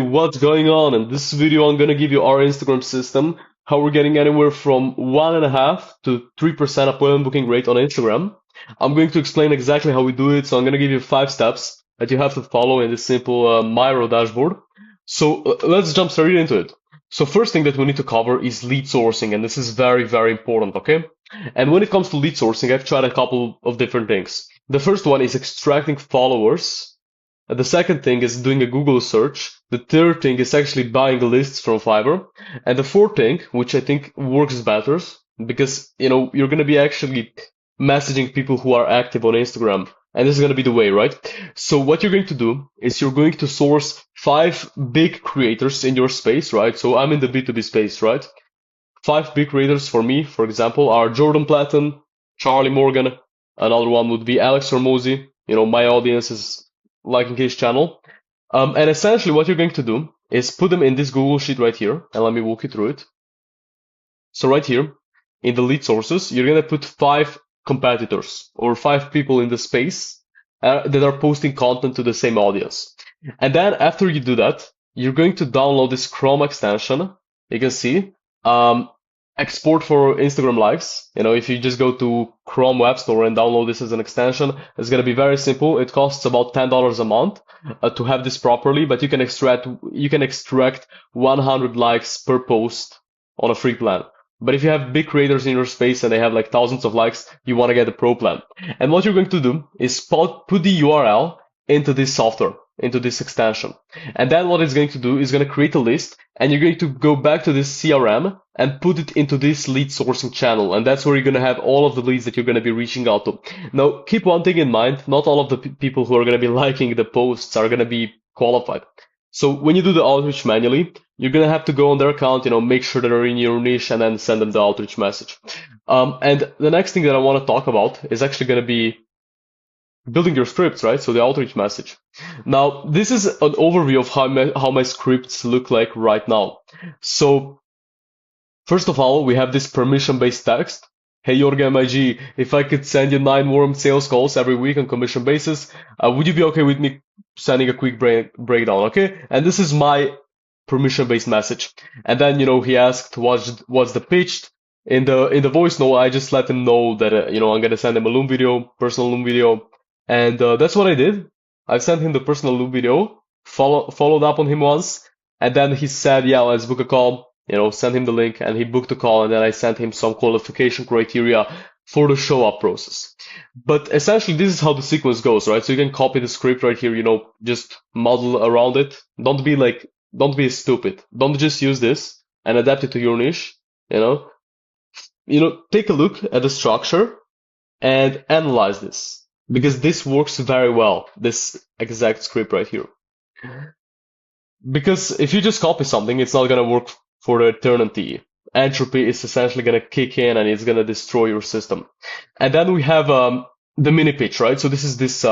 What's going on? In this video, I'm gonna give you our Instagram system, how we're getting anywhere from 1.5 to 3% appointment booking rate on Instagram. I'm going to explain exactly how we do it, so I'm gonna give you 5 steps that you have to follow in this simple Miro dashboard. So let's jump straight into it. So first thing that we need to cover is lead sourcing, and this is very, very important, okay? And when it comes to lead sourcing, I've tried a couple of different things. The first one is extracting followers. The second thing is doing a Google search. The third thing is actually buying lists from Fiverr. And the fourth thing, which I think works better, because you're gonna be actually messaging people who are active on Instagram. And this is gonna be the way, right? So what you're going to do is you're going to source 5 big creators in your space, right? So I'm in the B2B space, right? 5 big creators for me, for example, are Jordan Platten, Charlie Morgan. Another one would be Alex Hormozy. My audience is liking his channel. And essentially what you're going to do is put them in this Google Sheet right here, and let me walk you through it. So right here, in the lead sources, you're going to put 5 competitors or 5 people in the space that are posting content to the same audience. And then after you do that, you're going to download this Chrome extension. You can see, export for Instagram Lives. If you just go to Chrome Web Store and download this as an extension, it's going to be very simple. It costs about $10 a month to have this properly, but you can extract 100 likes per post on a free plan. But if you have big creators in your space and they have like thousands of likes, you want to get the pro plan. And what you're going to do is put the URL into this software, into this extension. And then what it's going to do is going to create a list, and you're going to go back to this CRM and put it into this lead sourcing channel. And that's where you're going to have all of the leads that you're going to be reaching out to. Now, keep one thing in mind, not all of the people who are going to be liking the posts are going to be qualified. So when you do the outreach manually, you're going to have to go on their account, make sure they're in your niche, and then send them the outreach message. And the next thing that I want to talk about is actually going to be building your scripts, right? So the outreach message. Now, this is an overview of how my scripts look like right now. So first of all, we have this permission-based text. Hey, Jorge MIG, if I could send you 9 warm sales calls every week on commission basis, would you be okay with me sending a quick breakdown, okay? And this is my permission-based message. And then, he asked what's the pitch. In the voice note, I just let him know that, I'm going to send him a Loom video, personal Loom video. And that's what I did. I sent him the personal Loom video, followed up on him once, and then he said, yeah, let's book a call. Send him the link, and he booked a call, and then I sent him some qualification criteria for the show up process. But essentially, this is how the sequence goes, right? So you can copy the script right here, just model around it. Don't be stupid. Don't just use this and adapt it to your niche, take a look at the structure and analyze this, because this works very well, this exact script right here. Because if you just copy something, it's not going to work for eternity. Entropy is essentially going to kick in and it's going to destroy your system. And then we have the mini pitch, right? So this is this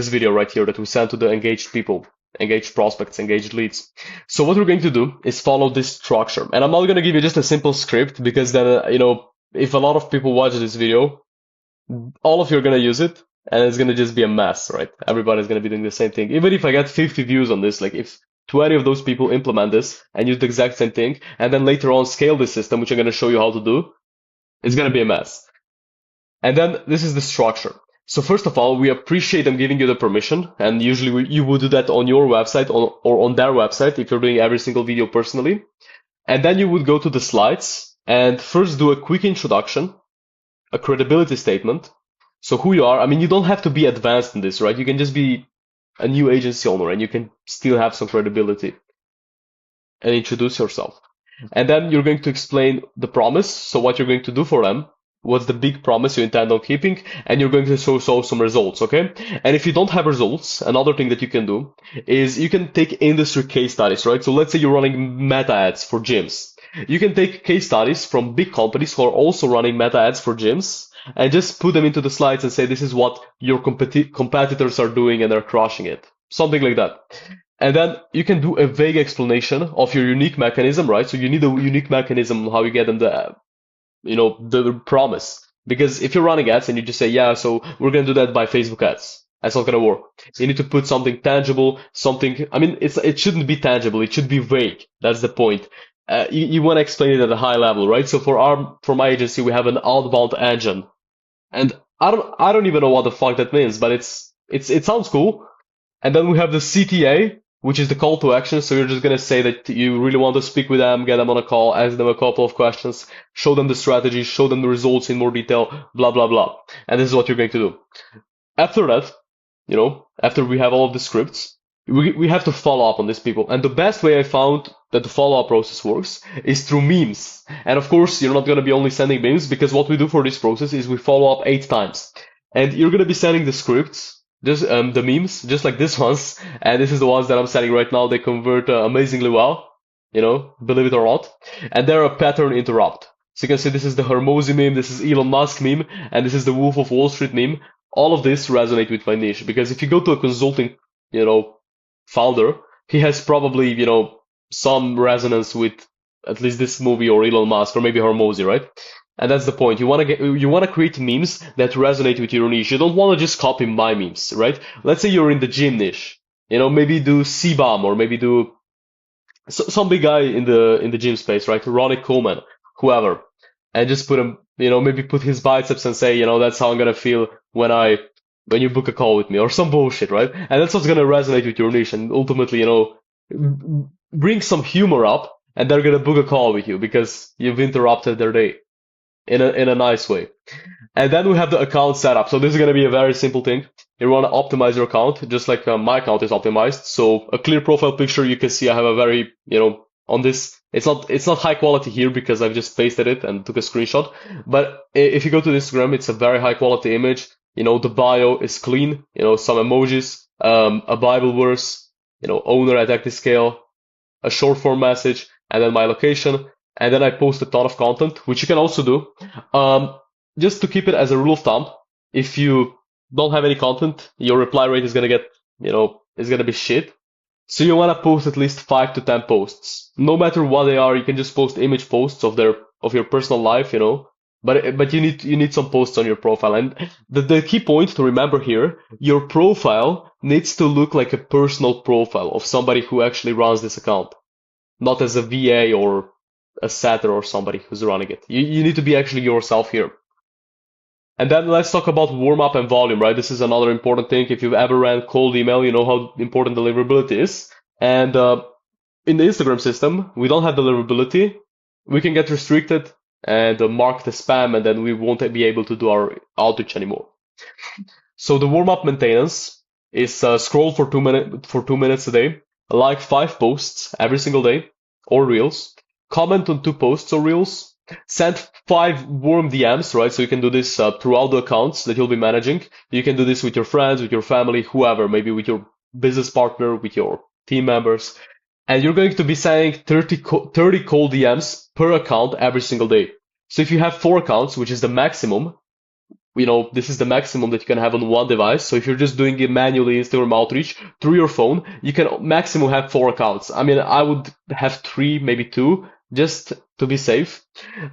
video right here that we sent to the engaged people, engaged prospects, engaged leads. So what we're going to do is follow this structure. And I'm not going to give you just a simple script, because then, if a lot of people watch this video, all of you are going to use it, and it's going to just be a mess, right? Everybody's going to be doing the same thing. Even if I get 50 views on this, like if 20 of those people implement this and use the exact same thing, and then later on scale this system, which I'm going to show you how to do, it's going to be a mess. And then this is the structure. So first of all, we appreciate them giving you the permission, and usually you would do that on your website or on their website if you're doing every single video personally. And then you would go to the slides and first do a quick introduction, a credibility statement. So who you are. I mean, you don't have to be advanced in this, right? You can just be a new agency owner and you can still have some credibility and introduce yourself. And then you're going to explain the promise. So what you're going to do for them, what's the big promise you intend on keeping, and you're going to show some results, okay? And if you don't have results, another thing that you can do is you can take industry case studies, right? So let's say you're running meta ads for gyms. You can take case studies from big companies who are also running meta ads for gyms, and just put them into the slides and say, this is what your competitors are doing and they're crushing it. Something like that. And then you can do a vague explanation of your unique mechanism, right? So you need a unique mechanism how you get them the promise. Because if you're running ads and you just say, yeah, so we're going to do that by Facebook ads. That's not gonna work. You need to put something tangible, something. I mean, it shouldn't be tangible. It should be vague. That's the point. You want to explain it at a high level, right? So for my agency, we have an outbound engine, and I don't even know what the fuck that means, but it sounds cool. And then we have the CTA, which is the call to action. So you're just gonna say that you really want to speak with them, get them on a call, ask them a couple of questions, show them the strategy, show them the results in more detail, blah blah blah. And this is what you're going to do. After that, after we have all of the scripts, we have to follow up on these people. And the best way I found that the follow up process works is through memes. And of course, you're not going to be only sending memes, because what we do for this process is we follow up 8 times. And you're going to be sending the scripts, just the memes, just like this ones. And this is the ones that I'm sending right now. They convert amazingly well, believe it or not. And they're a pattern interrupt. So you can see this is the Hormozi meme, this is Elon Musk meme, and this is the Wolf of Wall Street meme. All of this resonate with my niche, because if you go to a consulting, founder, he has probably, some resonance with at least this movie or Elon Musk or maybe Hormozi, right? And that's the point. You want to create memes that resonate with your niche. You don't want to just copy my memes, right? Let's say you're in the gym niche, maybe do CBAM, or maybe do some big guy in the gym space, right? Ronnie Coleman, whoever, and just put him, maybe put his biceps and say, that's how I'm gonna feel when you book a call with me, or some bullshit, right? And that's what's gonna resonate with your niche, and ultimately, bring some humor up, and they're gonna book a call with you because you've interrupted their day in a nice way. And then we have the account setup. So this is gonna be a very simple thing. You want to optimize your account, just like my account is optimized. So a clear profile picture, you can see I have a very, on this, it's not high quality here because I've just pasted it and took a screenshot. But if you go to Instagram, it's a very high quality image. The bio is clean, some emojis, a Bible verse, owner at ActiveScale, a short form message, and then my location. And then I post a ton of content, which you can also do. Just to keep it as a rule of thumb, if you don't have any content, your reply rate is gonna get, is gonna be shit. So you wanna post at least 5 to 10 posts. No matter what they are, you can just post image posts of your personal life, But you need some posts on your profile. And the key point to remember here, your profile needs to look like a personal profile of somebody who actually runs this account, not as a VA or a setter or somebody who's running it. You need to be actually yourself here. And then let's talk about warm up and volume, right? This is another important thing. If you've ever ran cold email, you know how important deliverability is. And in the Instagram system, we don't have deliverability. We can get restricted and mark the spam, and then we won't be able to do our outreach anymore. So the warm up maintenance is scroll for 2 minutes a day, like 5 posts every single day, or reels, comment on 2 posts or reels, send 5 warm DMs, right? So you can do this throughout the accounts that you'll be managing. You can do this with your friends, with your family, whoever, maybe with your business partner, with your team members. And you're going to be sending 30 cold DMs per account every single day. So if you have 4 accounts, which is the maximum, this is the maximum that you can have on one device. So if you're just doing it manually, Instagram outreach through your phone, you can maximum have 4 accounts. I mean, I would have 3, maybe 2, just to be safe.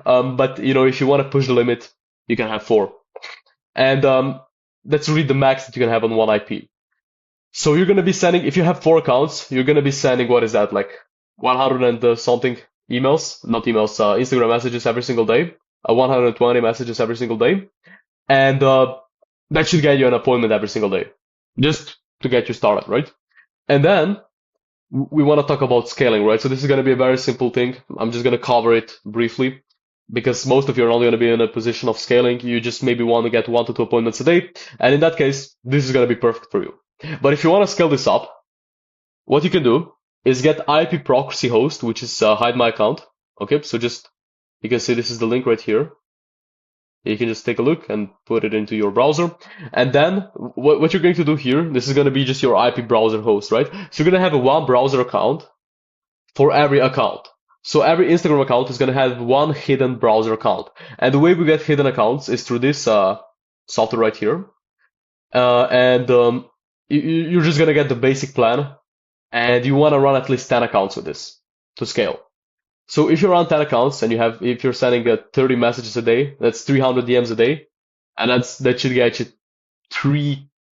But if you want to push the limit, you can have 4. And that's really the max that you can have on one IP. So you're going to be sending, if you have 4 accounts, you're going to be sending, what is that, like 100 and something Instagram messages every single day, 120 messages every single day. And that should get you an appointment every single day, just to get you started, right? And then we want to talk about scaling, right? So this is going to be a very simple thing. I'm just going to cover it briefly, because most of you are not going to be in a position of scaling. You just maybe want to get 1 to 2 appointments a day. And in that case, this is going to be perfect for you. But if you want to scale this up, what you can do is get IP proxy host, which is hide my account. Okay, so you can see this is the link right here. You can just take a look and put it into your browser. And then what you're going to do here, this is going to be just your IP browser host, right? So you're going to have a 1 browser account for every account. So every Instagram account is going to have 1 hidden browser account. And the way we get hidden accounts is through this software right here. You're just going to get the basic plan. And you want to run at least 10 accounts with this to scale. So if you run 10 accounts and if you're sending 30 messages a day, that's 300 DMs a day, and that should get you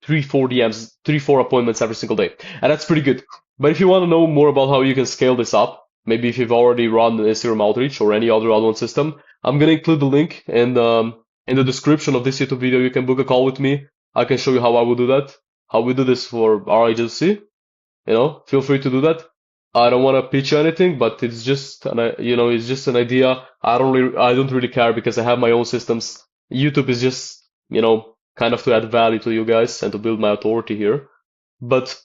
4 DMs, 4 appointments every single day. And that's pretty good. But if you want to know more about how you can scale this up, maybe if you've already run the Instagram outreach or any other outbound system, I'm gonna include the link in the description of this YouTube video. You can book a call with me. I can show you how I would do that, how we do this for our agency. Feel free to do that. I don't want to pitch anything, but it's just it's just an idea. I don't really care because I have my own systems. YouTube is just, kind of to add value to you guys and to build my authority here. But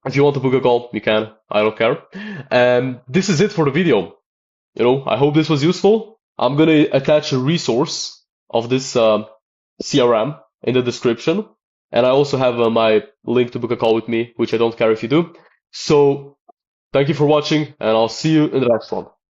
if you want to book a call, you can. I don't care. And this is it for the video. I hope this was useful. I'm gonna attach a resource of this CRM in the description, and I also have my link to book a call with me, which I don't care if you do. So thank you for watching, and I'll see you in the next one.